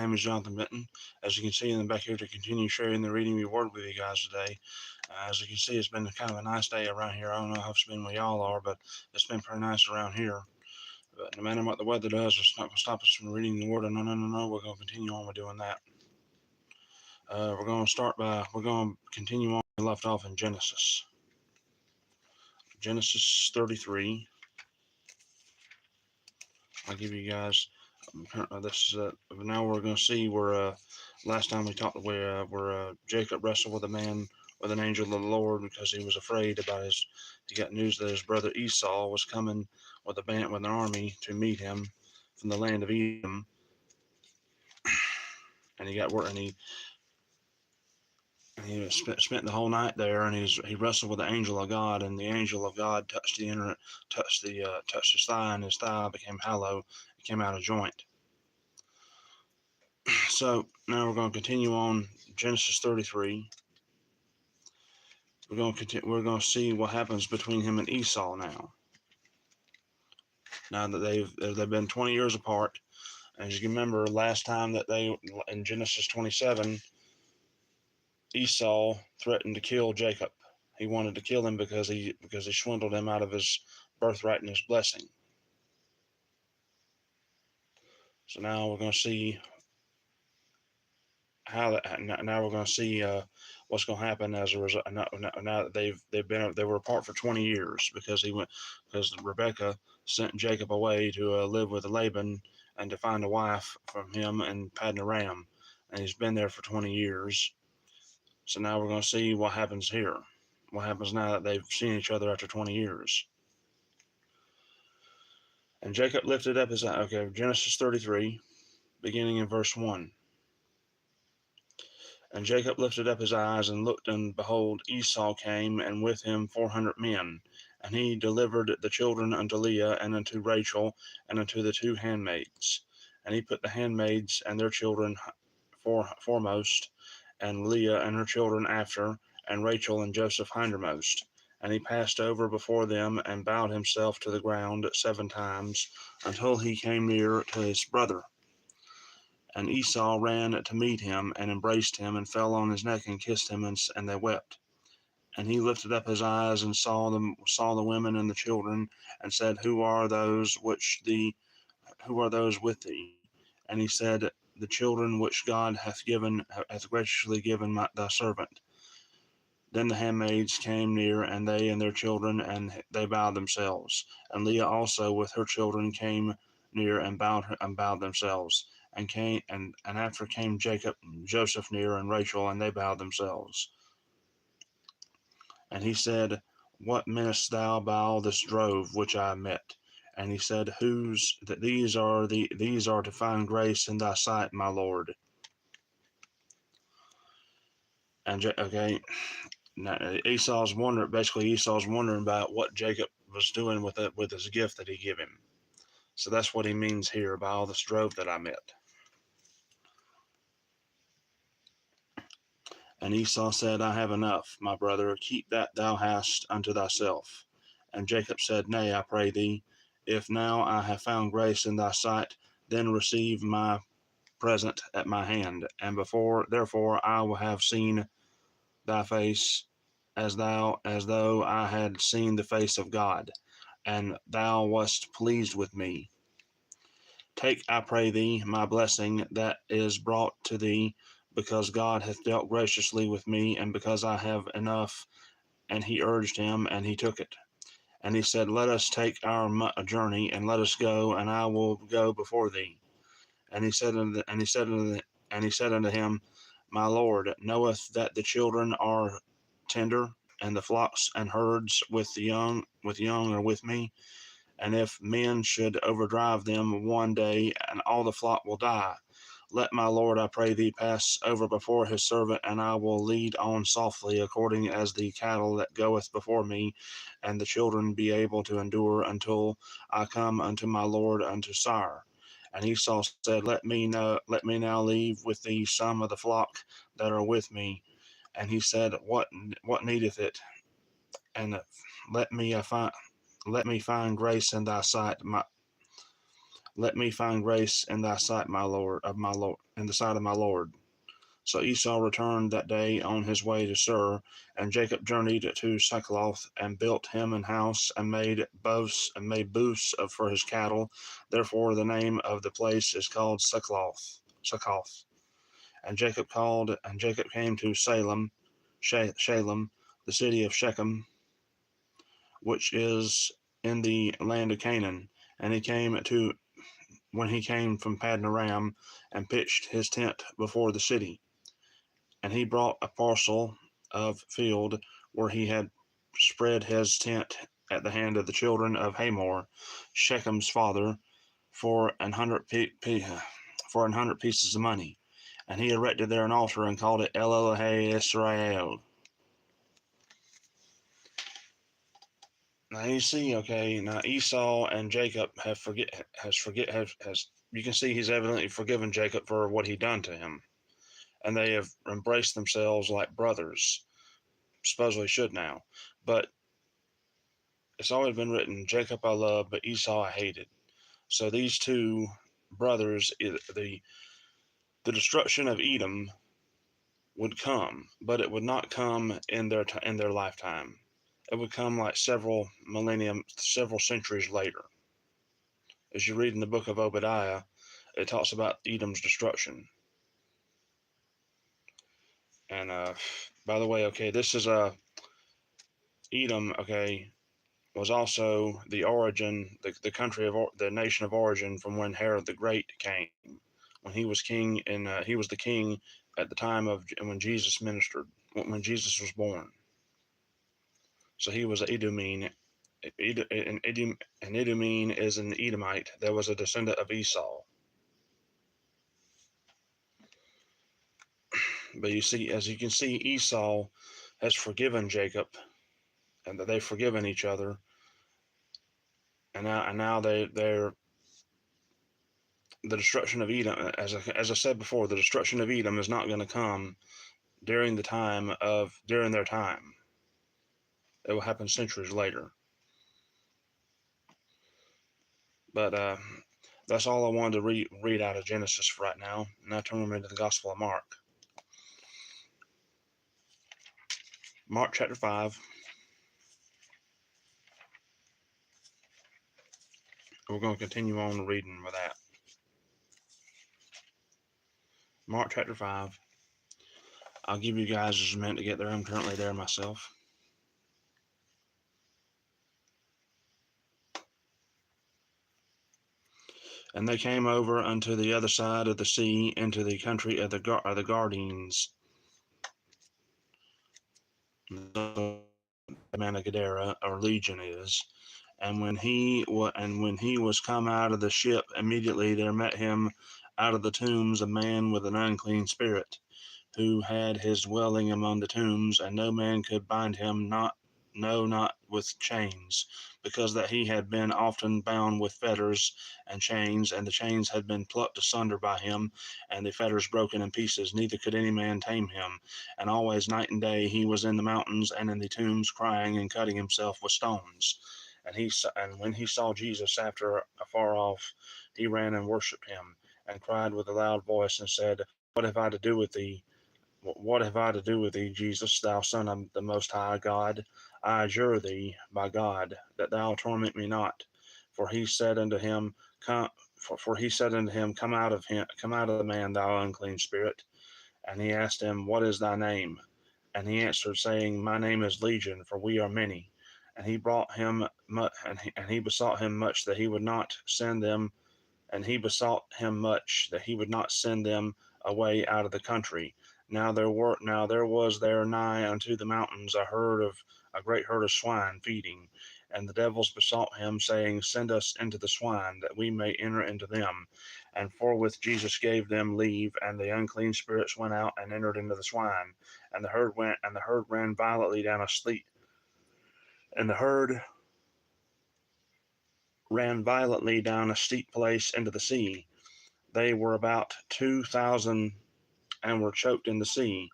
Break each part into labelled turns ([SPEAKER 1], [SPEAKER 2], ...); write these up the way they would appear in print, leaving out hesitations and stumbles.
[SPEAKER 1] name is Jonathan Benton. As you can see, I'm back here to continue sharing the reading reward with you guys today. As you can see, it's been kind of a nice day around here. I don't know how it's been where y'all are, but it's been pretty nice around here. But no matter what the weather does, it's not going to stop us from reading the Word. No, no, no, no. We're going to continue on with doing that. We're going to continue on where we left off in Genesis. Genesis 33. I'll give you guys. This is now we're going to see where last time we talked where Jacob wrestled with an angel of the Lord because he was afraid about he got news that his brother Esau was coming with an army to meet him from the land of Edom, and he got word and he spent the whole night there, and he wrestled with the angel of God, and the angel of God touched his thigh, and his thigh became hollow. It came out of joint. So now we're going to continue on Genesis 33. We're going to see what happens between him and Esau now. Now that they've been 20 years apart, as you can remember, last time that in Genesis 27, Esau threatened to kill Jacob. He wanted to kill him because he swindled him out of his birthright and his blessing. So now we're going to see what's going to happen as a result. Now that they were apart for 20 years because Rebekah sent Jacob away to live with Laban and to find a wife from him in Paddan Aram, and he's been there for 20 years. So now we're going to see what happens here. What happens now that they've seen each other after 20 years. And Jacob lifted up his eye. Okay, Genesis 33, beginning in verse 1. And Jacob lifted up his eyes and looked, and behold, Esau came, and with him 400 men. And he delivered the children unto Leah, and unto Rachel, and unto the two handmaids. And he put the handmaids and their children foremost, and Leah and her children after, and Rachel and Joseph hindermost. And he passed over before them, and bowed himself to the ground 7 times, until he came near to his brother. And Esau ran to meet him, and embraced him, and fell on his neck, and kissed him, and they wept. And he lifted up his eyes, and saw the women and the children, and said, Who are those with thee? And he said, The children which God hath graciously given thy servant. Then the handmaids came near, and they and their children, and they bowed themselves. And Leah also with her children came near, and bowed themselves. And after came Joseph near, and Rachel, and they bowed themselves. And he said, What meanest thou by all this drove which I met? And he said, These are to find grace in thy sight, my lord. And now Esau's wondering about what Jacob was doing with his gift that he gave him. So that's what he means here by all this drove that I met. And Esau said, I have enough, my brother, keep that thou hast unto thyself. And Jacob said, Nay, I pray thee, if now I have found grace in thy sight, then receive my present at my hand, and therefore I will have seen thy face as though I had seen the face of God, and thou wast pleased with me. Take, I pray thee, my blessing that is brought to thee, because God hath dealt graciously with me, and because I have enough. And he urged him, and he took it. And he said, Let us take our journey, and let us go, and I will go before thee. And he said unto him, My lord knoweth that the children are tender, and the flocks and herds with young are with me. And if men should overdrive them one day, and all the flock will die, let my lord, I pray thee, pass over before his servant, and I will lead on softly, according as the cattle that goeth before me, and the children be able to endure until I come unto my lord unto sire. And Esau said, Let me now leave with thee some of the flock that are with me. And he said, What needeth it? And let me find grace in thy sight, my lord. in the sight of my Lord. So Esau returned that day on his way to Seir, and Jacob journeyed to Succoth and built him an house and made booths for his cattle. Therefore the name of the place is called Succoth. And Jacob came to Shalem, the city of Shechem, which is in the land of Canaan. And when he came from Paddan Aram, and pitched his tent before the city. And he brought a parcel of field where he had spread his tent at the hand of the children of Hamor, Shechem's father, for 100 pieces of money. And he erected there an altar and called it El Elohe Israel. Now you see, okay, now Esau and Jacob you can see he's evidently forgiven Jacob for what he done to him. And they have embraced themselves like brothers. Supposedly should now. But it's always been written, Jacob I love, but Esau I hated. So these two brothers, the destruction of Edom would come, but it would not come in their lifetime. It would come like several centuries later. As you read in the book of Obadiah, it talks about Edom's destruction. And by the way, okay, this is Edom, okay, was also the origin, the country of the nation of origin from when Herod the Great came, when he was king, and he was the king at the time of when Jesus ministered, when Jesus was born. So he was an Edomine. An Edomine is an Edomite that was a descendant of Esau. But you see, as you can see, Esau has forgiven Jacob, and that they've forgiven each other, and now they're the destruction of Edom. As I said before, the destruction of Edom is not going to come during their time. It will happen centuries later. But that's all I wanted to read out of Genesis for right now. Now turn into the Gospel of Mark. Mark chapter 5. We're going to continue on reading with that. Mark chapter 5. I'll give you guys just a minute to get there. I'm currently there myself. And they came over unto the other side of the sea, into the country of the Gadarenes, the man of Gadara, or Legion is. And when he was come out of the ship, immediately there met him out of the tombs a man with an unclean spirit, who had his dwelling among the tombs, and no man could bind him, not with chains, because that he had been often bound with fetters and chains, and the chains had been plucked asunder by him, and the fetters broken in pieces, neither could any man tame him. And always night and day he was in the mountains and in the tombs, crying and cutting himself with stones. And when he saw Jesus afar off, he ran and worshipped him, and cried with a loud voice, and said, What have I to do with thee? What have I to do with thee, Jesus, thou Son of the Most High God? I adjure thee by God that thou torment me not. For he said unto him, Come out of the man, thou unclean spirit. And he asked him, What is thy name? And he answered, saying, My name is Legion, for we are many. And he besought him much that he would not send them, away out of the country. Now there was there nigh unto the mountains a great herd of swine feeding. And the devils besought him, saying, Send us into the swine, that we may enter into them. And forthwith Jesus gave them leave, and the unclean spirits went out and entered into the swine. And the herd ran violently down a steep place into the sea. They were about 2,000 and were choked in the sea.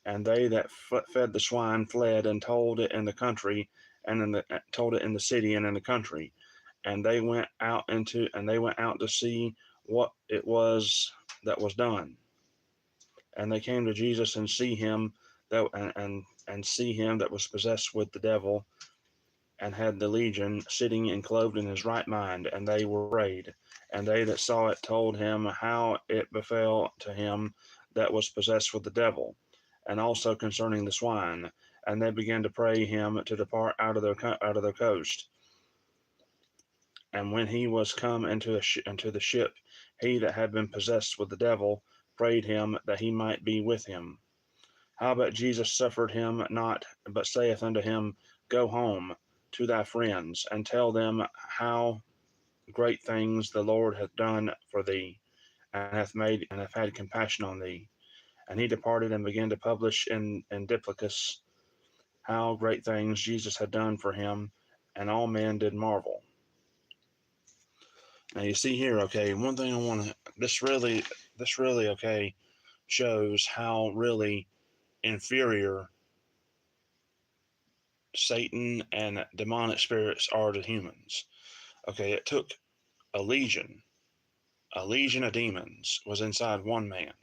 [SPEAKER 1] And they that fed the swine fled and told it in the country, and told it in the city and in the country. And they went out to see what it was that was done. And they came to Jesus and see him that and see him that was possessed with the devil and had the legion, sitting and clothed in his right mind, and they were afraid. And they that saw it told him how it befell to him that was possessed with the devil, and also concerning the swine. And they began to pray him to depart out of their coast. And when he was come into the ship, he that had been possessed with the devil prayed him that he might be with him. Howbeit Jesus suffered him not, but saith unto him, Go home to thy friends, and tell them how great things the Lord hath done for thee, and hath had compassion on thee. And he departed and began to publish in Diplacus how great things Jesus had done for him, and all men did marvel. Now you see here, okay, one thing I want to, this really, okay, shows how really inferior Satan and demonic spirits are to humans. Okay, it took a legion of demons was inside one man.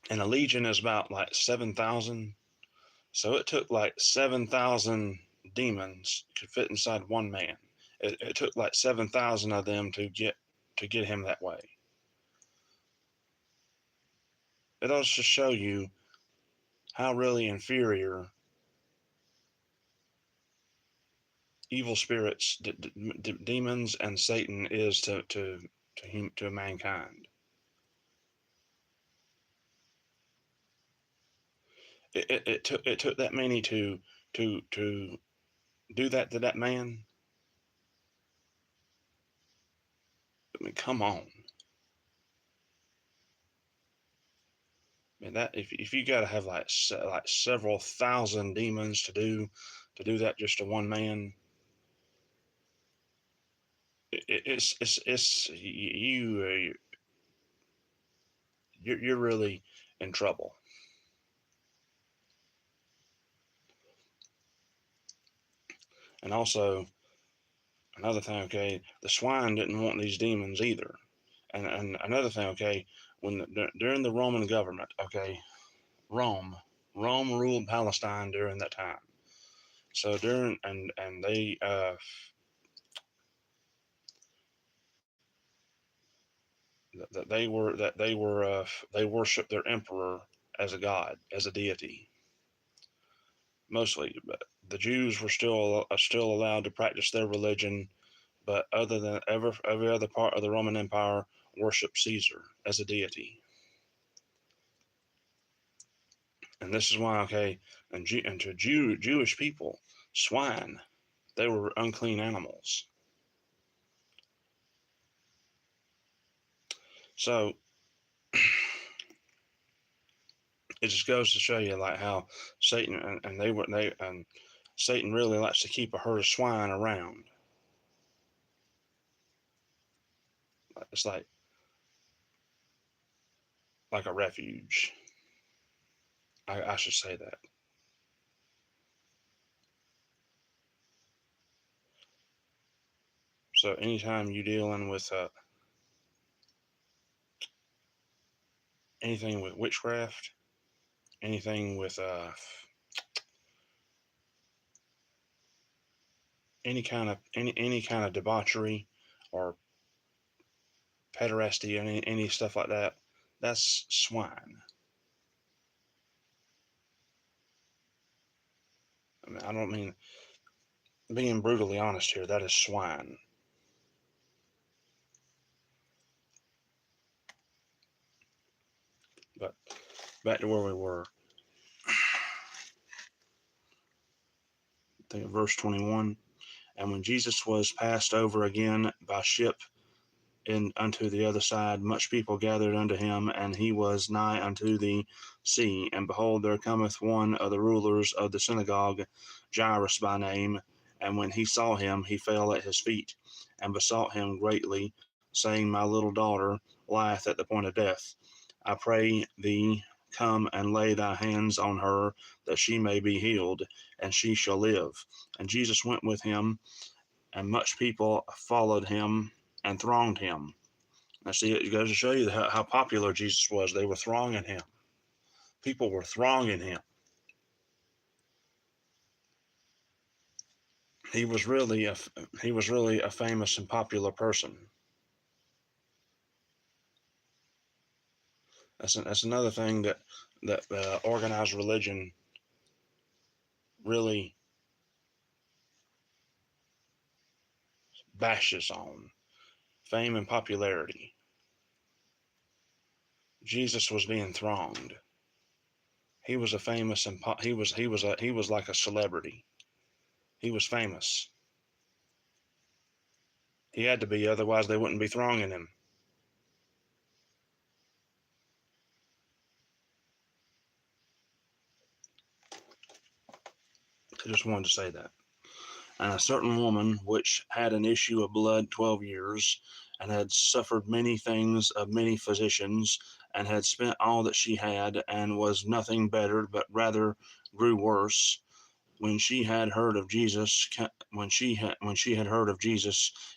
[SPEAKER 1] And a legion is about like 7,000. So it took like 7,000 demons to fit inside one man. It took like 7,000 of them to get him that way. It does just show you how really inferior evil spirits, demons, and Satan is to mankind. It took that many to do that to that man. I mean, come on. I mean, that if you got to have like several thousand demons to do that just to one man, it's you're really in trouble. And also another thing, okay, the swine didn't want these demons either. And another thing, okay, during the Roman government, okay, Rome ruled Palestine during that time. So during and they they worshiped their emperor as a god, as a deity, mostly. But the Jews were still allowed to practice their religion, but other than every other part of the Roman Empire worshiped Caesar as a deity. And this is why, okay, and to Jewish people, swine, they were unclean animals. So it just goes to show you like how Satan and Satan really likes to keep a herd of swine around. It's like a refuge. I should say that. So anytime you're dealing with anything with witchcraft, anything with any kind of debauchery or pederasty, any stuff like that, that's swine. I mean, I don't mean being brutally honest here. That is swine. But back to where we were. I think verse 21. And when Jesus was passed over again by ship unto the other side, much people gathered unto him, and he was nigh unto the sea. And behold, there cometh one of the rulers of the synagogue, Jairus by name. And when he saw him, he fell at his feet, and besought him greatly, saying, My little daughter lieth at the point of death. I pray thee, come and lay thy hands on her, that she may be healed, and she shall live. And Jesus went with him, and much people followed him and thronged him. I see it goes to show you how popular Jesus was. They were thronging him. People were thronging him. He was really a famous and popular person. That's another thing that organized religion really bashes on: fame and popularity. Jesus was being thronged. He was a famous and he was like a celebrity. He was famous. He had to be, otherwise they wouldn't be thronging him. I just wanted to say that. And a certain woman which had an issue of blood 12 years, and had suffered many things of many physicians, and had spent all that she had, and was nothing bettered, but rather grew worse, when she had heard of Jesus,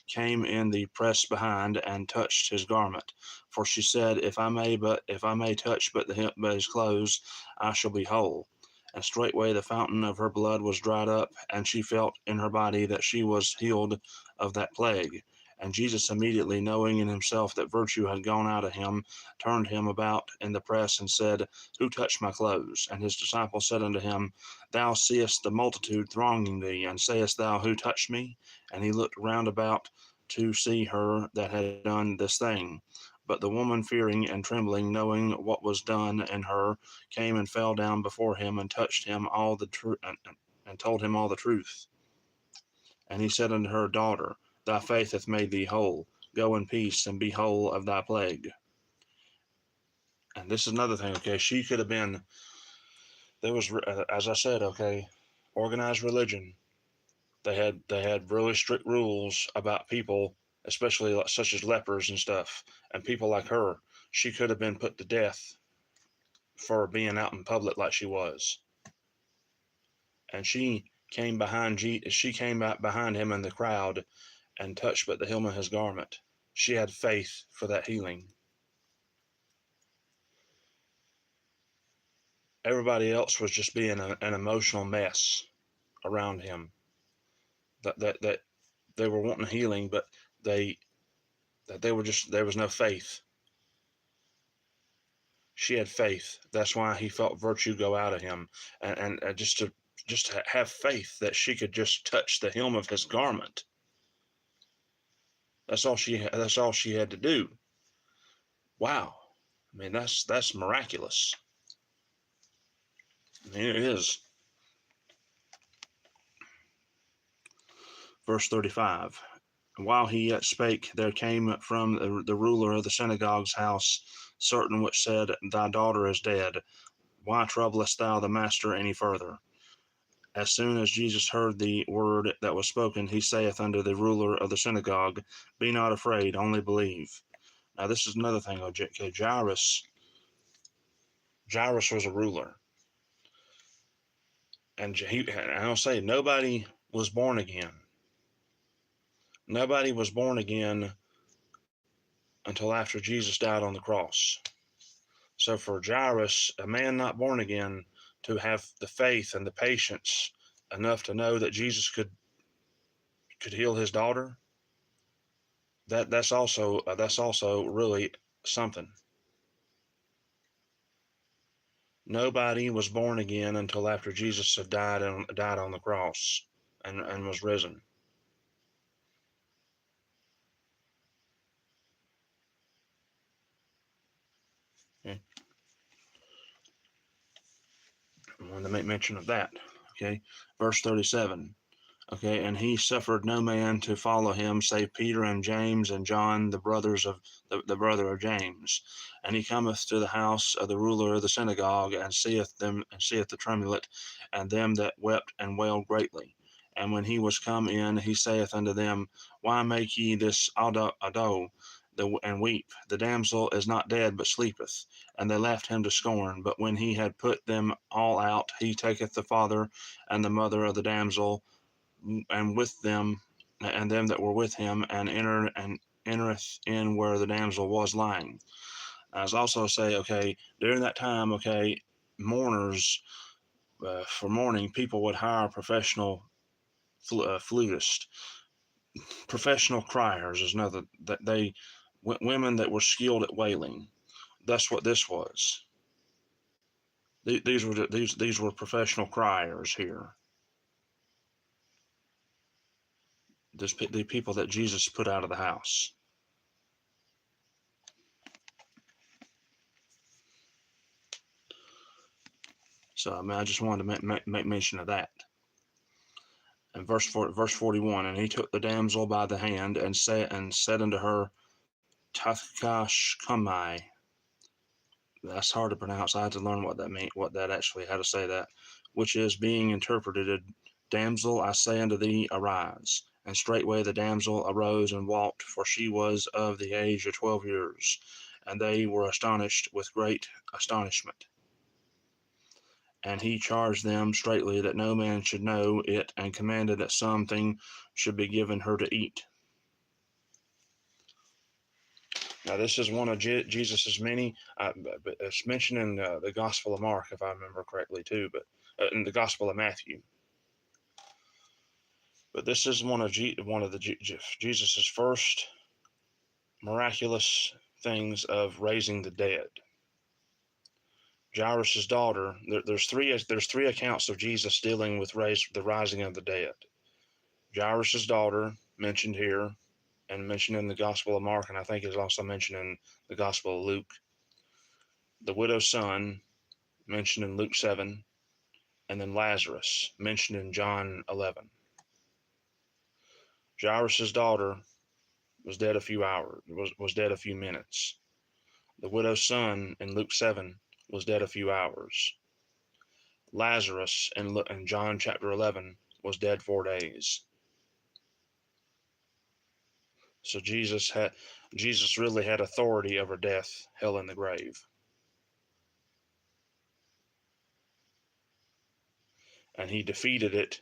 [SPEAKER 1] came in the press behind, and touched his garment. For she said, if I may touch but his clothes, I shall be whole. And straightway the fountain of her blood was dried up, and she felt in her body that she was healed of that plague. And Jesus, immediately knowing in himself that virtue had gone out of him, turned him about in the press, and said, who touched my clothes? And his disciples said unto him, thou seest the multitude thronging thee, and sayest thou, who touched me? And he looked round about to see her that had done this thing. But the woman, fearing and trembling, knowing what was done in her, came and fell down before him, and touched him all the and told him all the truth. And he said unto her, daughter, thy faith hath made thee whole. Go in peace, and be whole of thy plague. And this is another thing, okay? She could have been, there was, as I said, okay, organized religion. They had really strict rules about people, especially such as lepers and stuff, and people like her. She could have been put to death for being out in public like she was. And she came behind him in the crowd, and touched but the hem of his garment. She had faith for that healing. Everybody else was just being an emotional mess around him. That they were wanting healing, but they were just, there was no faith. She had faith. That's why he felt virtue go out of him, and just to have faith that she could just touch the hem of his garment. That's all she had to do. Wow. I mean, that's miraculous. I mean, it is. Verse 35. And while he yet spake, there came from the ruler of the synagogue's house certain which said, thy daughter is dead. Why troublest thou the master any further? As soon as Jesus heard the word that was spoken, he saith unto the ruler of the synagogue, be not afraid, only believe. Now this is another thing. Okay, Jairus was a ruler. And I'll say, nobody was born again. Nobody was born again until after Jesus died on the cross. So for Jairus, a man not born again, to have the faith and the patience enough to know that Jesus could heal his daughter, that's also really something. Nobody was born again until after Jesus had died on the cross and was risen. Okay. I wanted to make mention of that. Okay, verse 37. Okay, and he suffered no man to follow him save Peter and James and John, the brothers of the brother of James. And he cometh to the house of the ruler of the synagogue, and seeth the tumult, and them that wept and wailed greatly. And when he was come in, he saith unto them, why make ye this ado, and weep? The damsel is not dead, but sleepeth. And they laughed him to scorn. But when he had put them all out, he taketh the father and the mother of the damsel, and with them and them that were with him, and entereth in where the damsel was lying. I was also say, okay, during that time, okay, mourners, for mourning, people would hire professional flutist, professional criers is another, that they, women that were skilled at wailing. That's what this was. These were professional criers here. The people that Jesus put out of the house. So I mean, I just wanted to make mention of that. And verse 41, and he took the damsel by the hand and said unto her, Tathkashkamai. That's hard to pronounce. I had to learn what that meant, what that actually, how to say that, which is being interpreted, Damsel, I say unto thee, arise. And straightway the damsel arose and walked, for she was of the age of 12 years. And they were astonished with great astonishment. And he charged them straitly that no man should know it, and commanded that something should be given her to eat. Now, this is one of Jesus's many. It's mentioned in the Gospel of Mark, if I remember correctly, too, but in the Gospel of Matthew. But this is one of Jesus's first miraculous things of raising the dead. Jairus's daughter. There's three accounts of Jesus dealing with the rising of the dead. Jairus's daughter, mentioned here, and mentioned in the Gospel of Mark, and I think is also mentioned in the Gospel of Luke. The widow's son, mentioned in Luke 7, and then Lazarus, mentioned in John 11. Jairus's daughter was dead a few hours, was dead a few minutes. The widow's son in Luke 7 was dead a few hours. Lazarus in John chapter 11 was dead 4 days. So Jesus really had authority over death, hell, and the grave. And he defeated it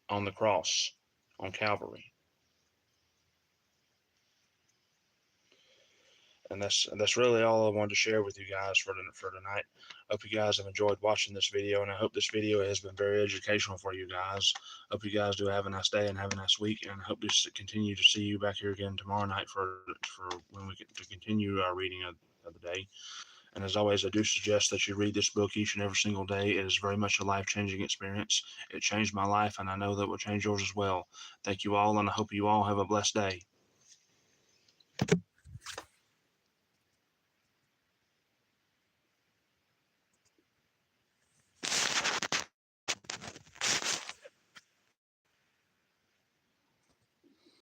[SPEAKER 1] on the cross, on Calvary. And that's really all I wanted to share with you guys for tonight. I hope you guys have enjoyed watching this video, and I hope this video has been very educational for you guys. Hope you guys do have a nice day and have a nice week, and I hope to continue to see you back here again tomorrow night for when we get to continue our reading of the day. And as always, I do suggest that you read this book each and every single day. It is very much a life-changing experience. It changed my life, and I know that will change yours as well. Thank you all, and I hope you all have a blessed day.